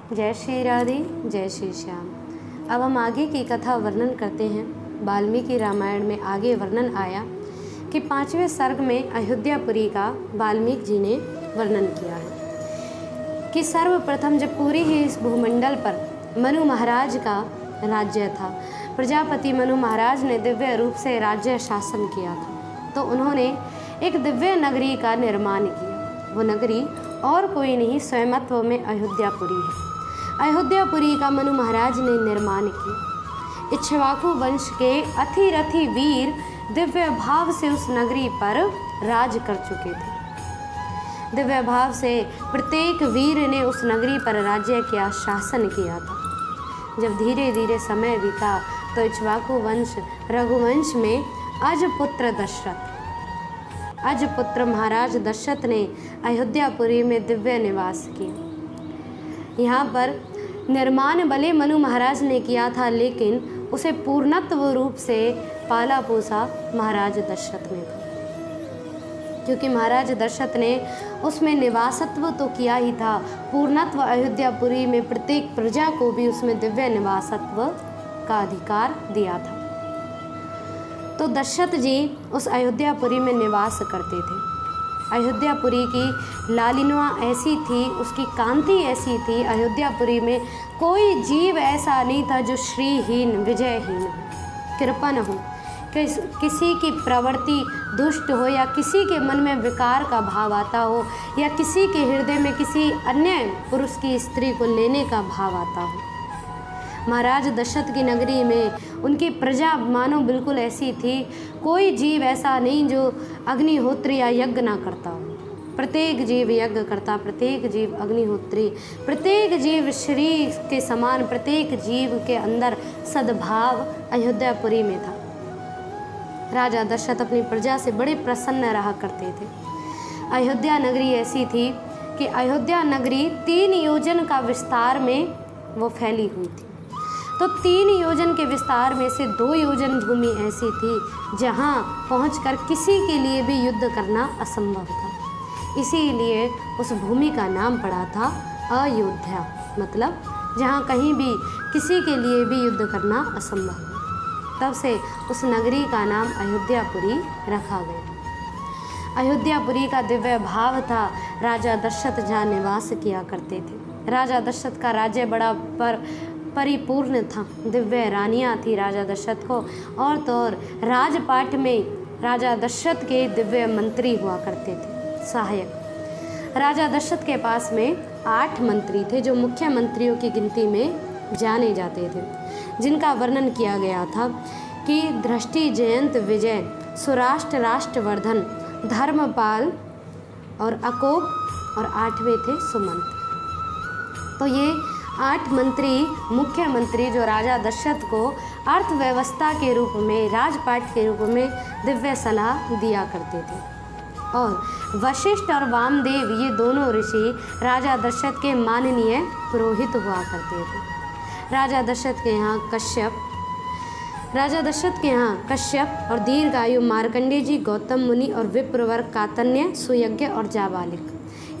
जय श्री राधे, जय श्री श्याम। अब हम आगे की कथा वर्णन करते हैं। वाल्मीकि रामायण में आगे वर्णन आया कि 5वें सर्ग में अयोध्यापुरी का वाल्मीकि जी ने वर्णन किया है कि सर्वप्रथम जब पूरी ही इस भूमंडल पर मनु महाराज का राज्य था, प्रजापति मनु महाराज ने दिव्य रूप से राज्य शासन किया था, तो उन्होंने एक दिव्य नगरी का निर्माण किया। वो नगरी और कोई नहीं, स्वयंत्व में अयोध्यापुरी है। अयोध्यापुरी का मनु महाराज ने निर्माण किया। इक्ष्वाकु वंश के अथिरथि वीर दिव्य भाव से उस नगरी पर राज कर चुके थे। दिव्य भाव से प्रत्येक वीर ने उस नगरी पर राज्य किया, शासन किया था। जब धीरे धीरे समय बीता तो इक्ष्वाकु वंश रघुवंश में अजपुत्र दशरथ अजपुत्र महाराज दशरथ ने अयोध्यापुरी में दिव्य निवास किया। यहाँ पर निर्माण भले मनु महाराज ने किया था, लेकिन उसे पूर्णत्व रूप से पाला पोसा महाराज दशरथ ने था, क्योंकि महाराज दशरथ ने उसमें निवासत्व तो किया ही था, पूर्णत्व अयोध्यापुरी में प्रत्येक प्रजा को भी उसमें दिव्य निवासत्व का अधिकार दिया था। तो दशरथ जी उस अयोध्यापुरी में निवास करते थे। अयोध्यापुरी की लालिनवा ऐसी थी, उसकी कांति ऐसी थी, अयोध्यापुरी में कोई जीव ऐसा नहीं था जो श्रीहीन विजयहीन कृपण हो, किसी की प्रवृत्ति दुष्ट हो, या किसी के मन में विकार का भाव आता हो, या किसी के हृदय में किसी अन्य पुरुष की स्त्री को लेने का भाव आता हो। महाराज दशरथ की नगरी में उनकी प्रजा मानो बिल्कुल ऐसी थी, कोई जीव ऐसा नहीं जो अग्निहोत्री या यज्ञ ना करता हो। प्रत्येक जीव यज्ञ करता, प्रत्येक जीव अग्निहोत्री, प्रत्येक जीव श्री के समान, प्रत्येक जीव के अंदर सद्भाव अयोध्यापुरी में था। राजा दशरथ अपनी प्रजा से बड़े प्रसन्न रहा करते थे। अयोध्या नगरी ऐसी थी कि अयोध्या नगरी 3 योजन का विस्तार में वो फैली हुई थी। तो 3 योजन के विस्तार में से 2 योजन भूमि ऐसी थी जहाँ पहुंचकर किसी के लिए भी युद्ध करना असंभव था। इसीलिए उस भूमि का नाम पड़ा था अयोध्या, मतलब जहाँ कहीं भी किसी के लिए भी युद्ध करना असंभव है। तब से उस नगरी का नाम अयोध्यापुरी रखा गया। अयोध्यापुरी का दिव्य भाव था। राजा दशरथ जहाँ निवास किया करते थे। राजा दशरथ का राज्य बड़ा परिपूर्ण था। दिव्य रानियाँ थी राजा दशरथ को, और तो और राजपाट में राजा दशरथ के दिव्य मंत्री हुआ करते थे, सहायक। राजा दशरथ के पास में 8 मंत्री थे जो मुख्य मंत्रियों की गिनती में जाने जाते थे, जिनका वर्णन किया गया था कि दृष्टि, जयंत, विजय, सुराष्ट्र, राष्ट्रवर्धन, धर्मपाल और अकोप, और 8वें थे सुमंत। तो ये 8 मंत्री, मुख्य मंत्री जो राजा दशरथ को अर्थव्यवस्था के रूप में, राजपाट के रूप में दिव्य सलाह दिया करते थे। और वशिष्ठ और वामदेव, ये दोनों ऋषि राजा दशरथ के माननीय पुरोहित हुआ करते थे। राजा दशरथ के यहाँ कश्यप और दीर्घायु मार्कंडेय जी, गौतम मुनि और विप्रवर, कातन्य, सुयज्ञ और जाबालिक,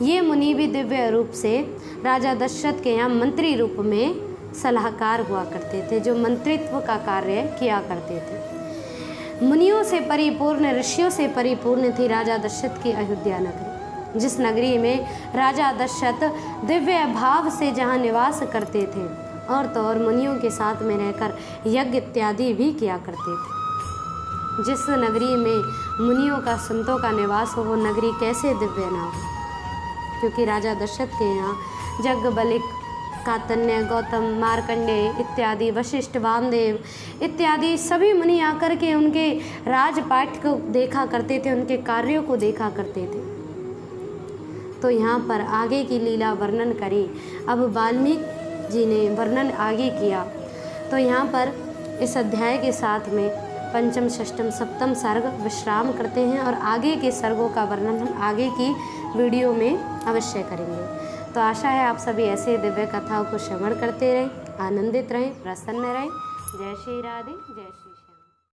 ये मुनि भी दिव्य रूप से राजा दशरथ के यहाँ मंत्री रूप में सलाहकार हुआ करते थे, जो मंत्रित्व का कार्य किया करते थे। मुनियों से परिपूर्ण, ऋषियों से परिपूर्ण थी राजा दशरथ की अयोध्या नगरी, जिस नगरी में राजा दशरथ दिव्य भाव से जहाँ निवास करते थे, और तो और मुनियों के साथ में रहकर यज्ञ इत्यादि भी किया करते थे। जिस नगरी में मुनियों का, संतों का निवास हो, वो नगरी कैसे दिव्य ना हो। क्योंकि राजा दशरथ के यहाँ जगबलिक, कातन्य, गौतम, मार्कंडेय इत्यादि, वशिष्ठ, वामदेव इत्यादि सभी मुनि आकर के उनके राजपाट को देखा करते थे, उनके कार्यों को देखा करते थे। तो यहाँ पर आगे की लीला वर्णन करी। अब वाल्मीकि जी ने वर्णन आगे किया। तो यहाँ पर इस अध्याय के साथ में 5म, 6म, 7म सर्ग विश्राम करते हैं, और आगे के सर्गों का वर्णन हम आगे की वीडियो में अवश्य करेंगे। तो आशा है आप सभी ऐसे दिव्य कथाओं को श्रवण करते रहें, आनंदित रहें, प्रसन्न रहें। जय श्री राधे, जय श्री